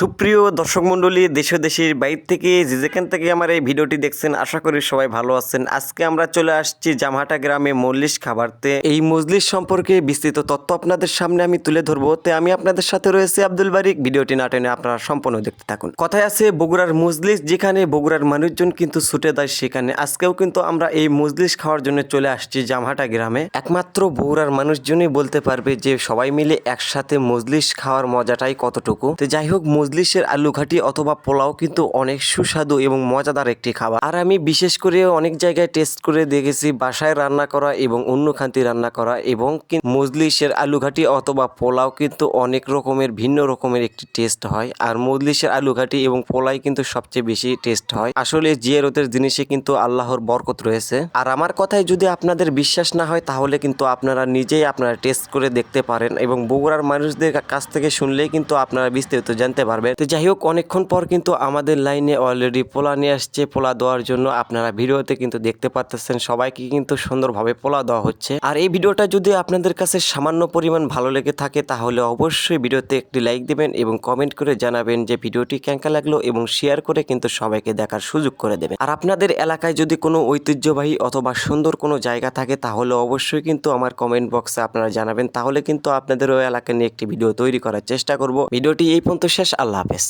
সুপ্রিয় দর্শক মণ্ডলী, দেশ ও দেশের বাইরে থেকে যে যেখান থেকে আমার এই ভিডিওটি দেখছেন, আশা করি সবাই ভালো আছেন। আজকে আমরা চলে আসছি জামহাটা গ্রামে মজলিস খাবারতে। এই মজলিস সম্পর্কে বিস্তৃত তথ্য আপনাদের সামনে আমি তুলে ধরবো। তো আমি আপনাদের সাথে রয়েছে আব্দুল বারিক। ভিডিওটি না টেনে আপনারা সম্পূর্ণ দেখতে থাকুন। কথায় আছে বগুড়ার মজলিস যেখানে বগুড়ার মানুষজন কিন্তু ছুটে দেয় সেখানে। আজকেও কিন্তু আমরা এই মজলিস খাওয়ার জন্য চলে আসছি জামহাটা গ্রামে। একমাত্র বগুড়ার মানুষজনই বলতে পারবে যে সবাই মিলে একসাথে মজলিস খাওয়ার মজাটাই কতটুকু। তো যাই হোক, মজলিসের আলু ঘাটি অথবা পোলাও কিন্তু অনেক সুস্বাদু এবং মজাদার একটি খাবার। আর আমি বিশেষ করে অনেক জায়গায় টেস্ট করে দেখেছি বাসায় রান্না করা এবং অন্য খান্তি রান্না করা, এবং মজলিসের আলু ঘাটি অথবা পোলাও কিন্তু অনেক রকমের ভিন্ন রকমের একটি টেস্ট হয়। আর মজলিসের আলু ঘাটি এবং পোলাই কিন্তু সবচেয়ে বেশি টেস্ট হয়। আসলে জিয়ারতের জিনিসে কিন্তু আল্লাহর বরকত রয়েছে। আর আমার কথায় যদি আপনাদের বিশ্বাস না হয় তাহলে কিন্তু আপনারা নিজেই আপনারা টেস্ট করে দেখতে পারেন, এবং বগুড়ার মানুষদের কাছ থেকে শুনলেই কিন্তু আপনারা বিস্তারিত জানতে পারবেন। তো যাই হোক, অনেকক্ষণ পর কিন্তু আমাদের লাইনে অলরেডি পোলা নিয়ে আসছে পোলা দেওয়ার জন্য। আপনারা ভিডিওতে কিন্তু দেখতে পারতেছেন সবাইকে কিন্তু সুন্দরভাবে পোলা দেওয়া হচ্ছে। আর এই ভিডিওটা যদি আপনাদের কাছে সামান্য পরিমাণ ভালো লেগে থাকে তাহলে অবশ্যই ভিডিওতে একটি লাইক দিবেন এবং কমেন্ট করে জানাবেন যে ভিডিওটি কেমন লাগলো, এবং শেয়ার করে কিন্তু সবাইকে দেখার সুযোগ করে দেবেন। আর আপনাদের এলাকায় যদি কোনো ঐতিহ্যবাহী অথবা সুন্দর কোনো জায়গা থাকে তাহলে অবশ্যই কিন্তু আমার কমেন্ট বক্সে আপনারা জানাবেন। তাহলে কিন্তু আপনাদের ওই এলাকা নিয়ে একটি ভিডিও তৈরি করার চেষ্টা করব। ভিডিওটি এই পর্যন্ত শেষ। আল্লাহ হাফেজ।